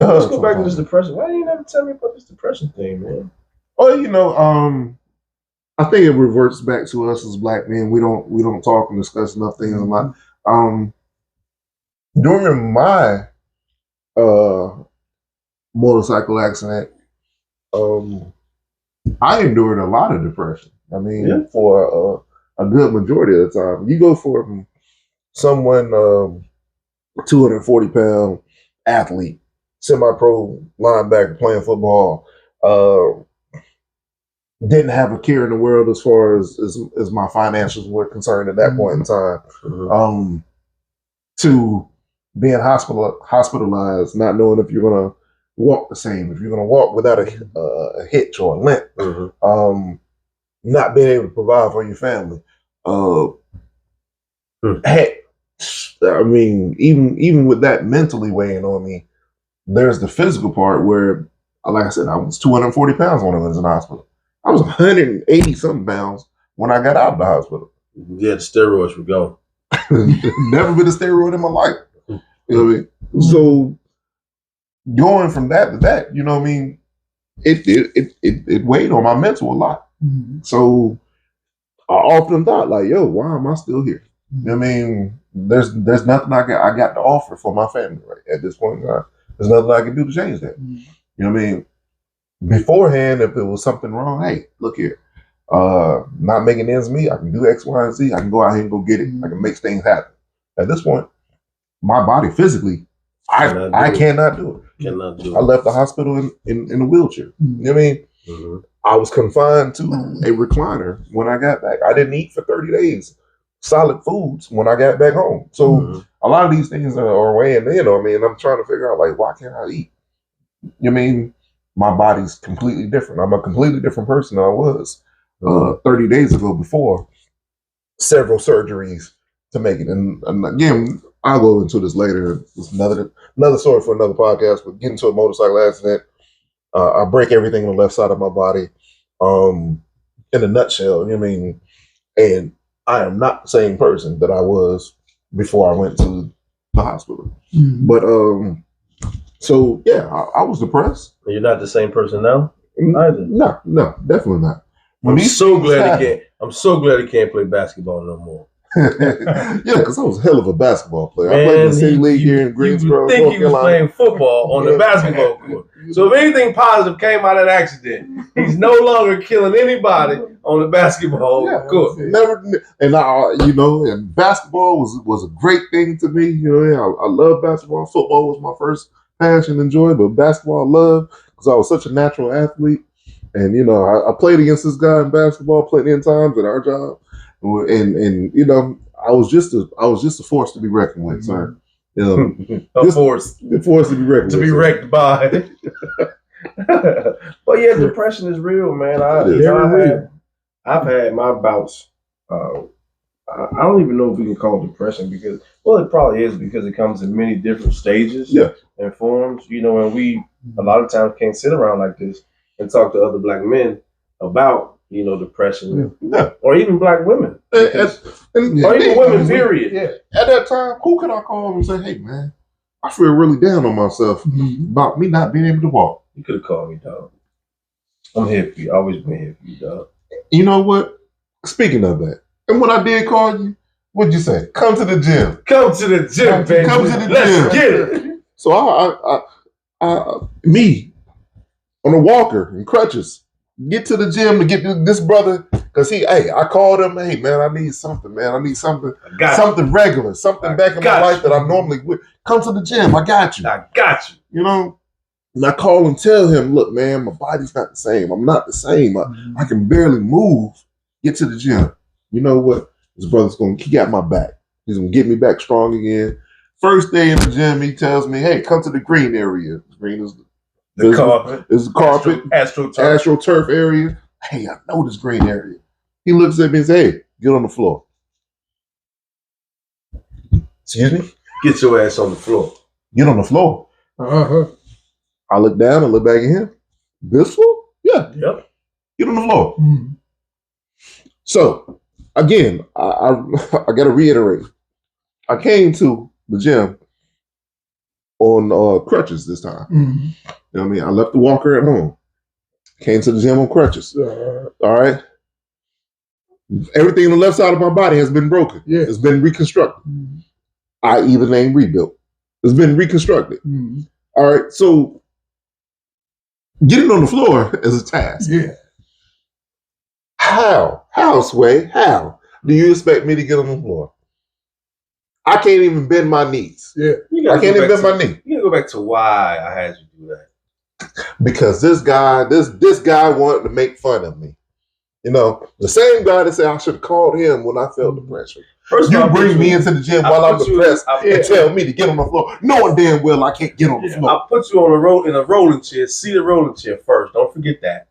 Let's go back to this depression. Why didn't you never tell me about this depression thing, man? Oh, I think it reverts back to us as black men. We don't talk and discuss enough things a lot. During my uh motorcycle accident, I endured a lot of depression. I mean, for a good majority of the time, you go from someone 240-pound athlete, semi-pro linebacker playing football, didn't have a care in the world as far as my financials were concerned at that point in time, to being hospitalized, not knowing if you're gonna walk the same, if you're gonna walk without a hitch or a limp, not being able to provide for your family. Heck, I mean, even with that mentally weighing on me, there's the physical part where, like I said, I was 240 pounds when I was in the hospital. I was 180 something pounds when I got out of the hospital. Yeah, the steroids were gone. Never been a steroid in my life. You know what I mean? So going from that to that, you know what I mean, it weighed on my mental a lot. So I often thought, like, yo, why am I still here? You know what I mean? There's nothing I got to offer for my family right at this point in time. There's nothing I can do to change that. You know what I mean? Beforehand, if there was something wrong, hey, look here. Not making ends meet, I can do X, Y, and Z. I can go out here and go get it. I can make things happen. At this point, my body physically, I cannot do it. Cannot do it. I left the hospital in a wheelchair. You know what I mean? I was confined to a recliner when I got back. I didn't eat for 30 days, solid foods when I got back home. So a lot of these things are weighing in on me, and I'm trying to figure out, like, why can't I eat? You know what I mean? My body's completely different. I'm a completely different person than I was 30 days ago before several surgeries to make it. And again, I'll go into this later. It's another story for another podcast, but getting into a motorcycle accident, I break everything on the left side of my body. In a nutshell, you know what I mean? And I am not the same person that I was before I went to the hospital. But so yeah, I was depressed. You're not the same person now either. No, definitely not. I'm so glad he can't play basketball no more. Yeah, because I was a hell of a basketball player. I played in the city league here in Greensboro. You think he was playing football on the basketball court. So if anything positive came out of that accident, he's no longer killing anybody on the basketball court. Never, and and basketball was a great thing to me. You know, I love basketball. Football was my first passion and joy, but basketball I love because I was such a natural athlete. And I played against this guy in basketball plenty of times at our job. And I was just a force to be reckoned with, sir. A force to be reckoned to be wrecked by. But yeah, depression is real, man. I've had my bouts. I don't even know if we can call it depression because, well, it probably is because it comes in many different stages and forms. And we a lot of times can't sit around like this and talk to other black men about depression, or even black women, or even women. Period. At that time, who could I call and say, "Hey, man, I feel really down on myself about me not being able to walk"? You could have called me, dog. I'm here for you. Always been here for you, dog. You know what? Speaking of that, and when I did call you, what'd you say? Come to the gym. Come to the gym, baby. Come to the gym. Let's get it. So me on a walker and crutches. Get to the gym to get this brother because I called him. Hey man, I need something, man. I need something regular, something back in my life that I normally would. Come to the gym. I got you. I got you. And I call and tell him, look, man, my body's not the same. I'm not the same. I can barely move. Get to the gym. You know what? This brother's he got my back. He's gonna get me back strong again. First day in the gym, he tells me, hey, come to the green area. Green is the carpet. It's the carpet. AstroTurf area. Hey, I know this green area. He looks at me and says, hey, get on the floor. Excuse me? Get your ass on the floor. Get on the floor. I look down and look back at him. This floor? Yeah. Yep. Get on the floor. So, again, I got to reiterate. I came to the gym on crutches this time. Mm-hmm. You know what I mean? I left the walker at home. Came to the gym on crutches. All right. Everything on the left side of my body has been broken. Yeah. It's been reconstructed. Mm-hmm. I even ain't rebuilt. It's been reconstructed. Mm-hmm. All right. So getting on the floor is a task. Yeah. How, Sway? How do you expect me to get on the floor? I can't even bend my knees. Yeah. I can't even bend my knee. You gotta go back to why I had you do that. Because this guy wanted to make fun of me. You know, the same guy that said I should have called him when I felt depression. First You of all, bring me into the gym while I'm depressed and tell me to get on the floor, knowing damn well I can't get on the floor. I'll put you on in a rolling chair, seated rolling chair first. Don't forget that.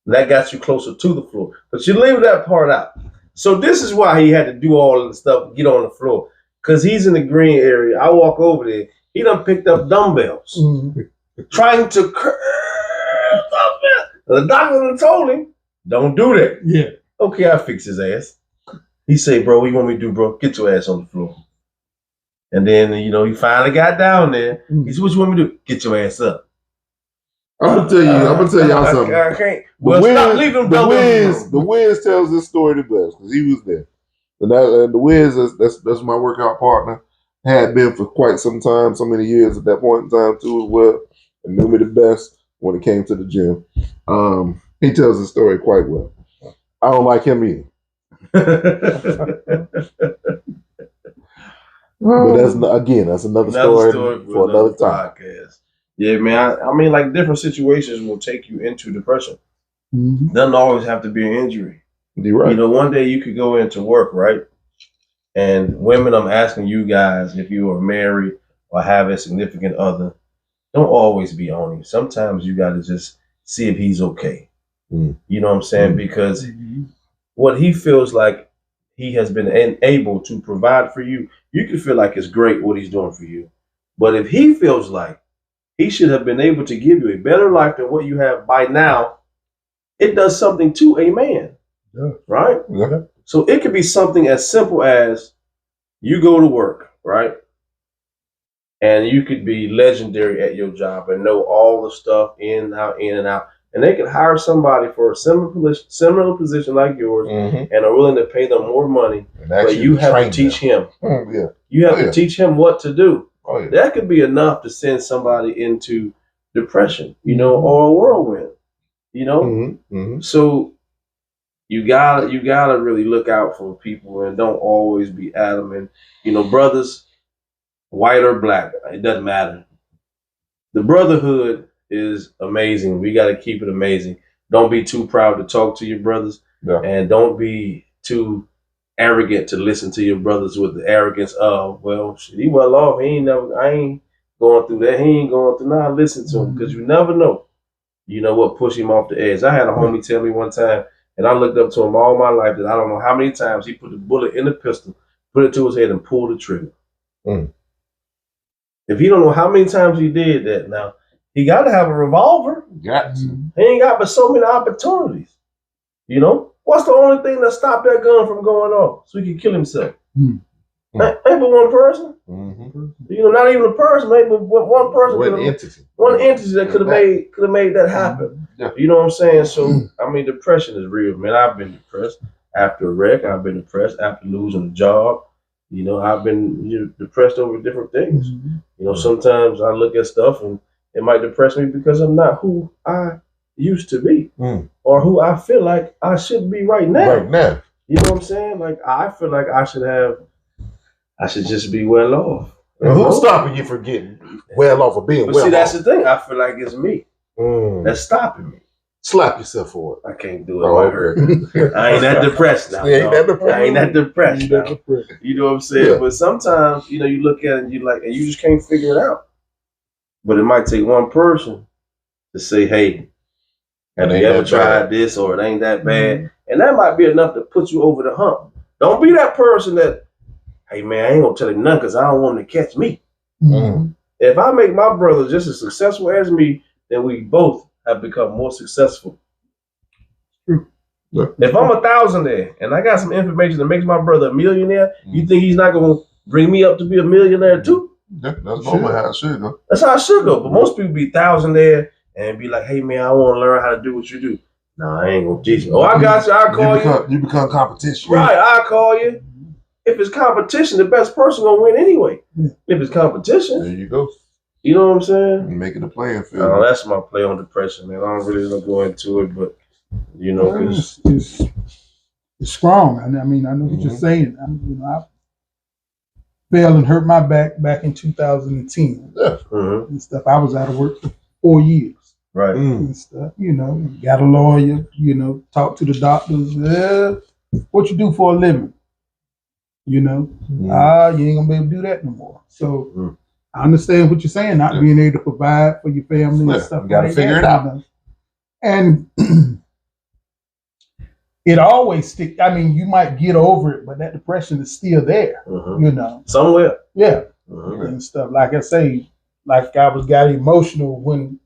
That got you closer to the floor. But you leave that part out. So this is why he had to do all of the stuff, get on the floor. Because he's in the green area. I walk over there. He done picked up dumbbells. Mm-hmm. Trying to curl dumbbells. The doctor done told him, don't do that. Yeah. Okay, I fix his ass. He say, bro, what you want me to do, bro? Get your ass on the floor. And then, he finally got down there. He said, what you want me to do? Get your ass up. I'm gonna tell y'all something. I can't. Well, stop leaving the Wiz tells this story the best because he was there. And the Wiz, that's my workout partner. Had been for quite some time, so many years at that point in time too as well, and knew me the best when it came to the gym. He tells the story quite well. I don't like him either. But that's another story for another time. Podcast. Yeah, man. I mean, like different situations will take you into depression. Mm-hmm. Doesn't always have to be an injury. You're right. One day you could go into work, right? And women, I'm asking you guys, if you are married or have a significant other, don't always be on him. Sometimes you got to just see if he's okay. Mm. You know what I'm saying? Because what he feels like he has been able to provide for you, you can feel like it's great what he's doing for you. But if he feels like he should have been able to give you a better life than what you have by now, it does something to a man. Yeah. Right? Yeah. So it could be something as simple as you go to work, right? And you could be legendary at your job and know all the stuff in and out. And they could hire somebody for a similar position like yours and are willing to pay them more money. But you have to teach him. Yeah. You have to teach him what to do. Oh, yeah. That could be enough to send somebody into depression, or a whirlwind, So you gotta really look out for people and don't always be adamant. Brothers, white or black, it doesn't matter. The brotherhood is amazing. We got to keep it amazing. Don't be too proud to talk to your brothers, and don't be too arrogant to listen to your brothers with the arrogance of, well, shit, he well off. I ain't going through that. He ain't going through. Nah, listen to him because you never know. What push him off the edge. I had a homie tell me one time, and I looked up to him all my life that I don't know how many times he put the bullet in the pistol, put it to his head, and pulled the trigger. Mm. If you don't know how many times he did that, now he got to have a revolver. Got to. He ain't got but so many opportunities. What's the only thing that stopped that gun from going off so he could kill himself? Ain't but one person. Mm-hmm. Not even a person. Maybe one person. One entity that could have made that happen. Yeah. You know what I'm saying? So I mean, depression is real, man. I've been depressed after a wreck. I've been depressed after losing a job. I've been depressed over different things. Sometimes I look at stuff and it might depress me because I'm not who I used to be or who I feel like I should be right now. Right now. You know what I'm saying? Like I feel like I should just be well off. Who's stopping you from getting well off or being well off? See, that's the thing. I feel like it's me that's stopping me. Slap yourself for it. I can't do it. I hurt. I ain't that depressed now. I ain't that depressed now. You know what I'm saying? Yeah. But sometimes, you look at it and and you just can't figure it out. But it might take one person to say, hey, have you ever tried this, or it ain't that bad? And that might be enough to put you over the hump. Don't be that person that, hey man, I ain't gonna tell him nothing because I don't want him to catch me. If I make my brother just as successful as me, then we both have become more successful. If I'm a thousandaire and I got some information that makes my brother a millionaire, you think he's not gonna bring me up to be a millionaire too? That's normally how it should go. That's how it should go. But most people be thousandaire and be like, hey man, I want to learn how to do what you do. Nah, I ain't gonna teach you. Oh, I got you. I'll call you. You become competition. Right, I'll call you. If it's competition, the best person gonna win anyway. Yeah. If it's competition. There you go. You know what I'm saying? You make it a playing field. That's my play on depression, man. I don't really go into it, but you know, it's strong. I mean, I know what you're saying. I fell and hurt my back in 2010 and stuff. I was out of work for 4 years. Right. And stuff. Got a lawyer. Talk to the doctors. What you do for a living? You ain't gonna be able to do that no more. So. I understand what you're saying, not being able to provide for your family and stuff. You got to figure it out. And it always sticks. I mean, you might get over it, but that depression is still there, Somewhere. Yeah. And stuff. Like I say, like I got emotional when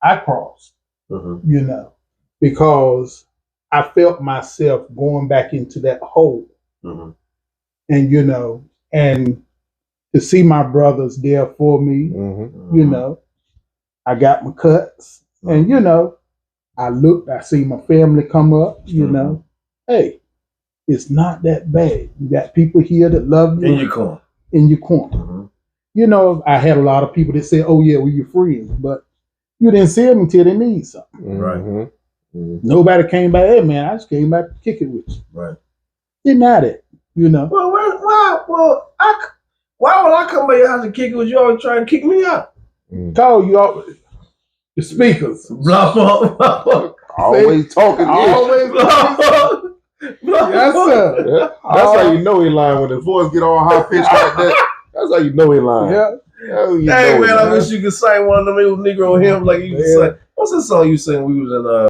I crossed, because I felt myself going back into that hole. And, and to see my brothers there for me, I got my cuts, and I see my family come up. Hey, it's not that bad. You got people here that love you in your corner. I had a lot of people that said, "Oh yeah, we're your friends," but you didn't see them until they need something. Right. Nobody came by. Hey man, I just came back to kick it with you. Right. Deny that. Well, why would I come by your house and kick it with you always trying to kick me out? Call you all the speakers. Blah, blah, blah, blah. Always talking. Always. Yes, sir. Yeah. That's how you know he lying when his voice get all high pitched like that. That's how you know he lying. Yeah. Hey man, I wish you could sing one of them old Negro hymns like you could sing. What's that song you sang? We was in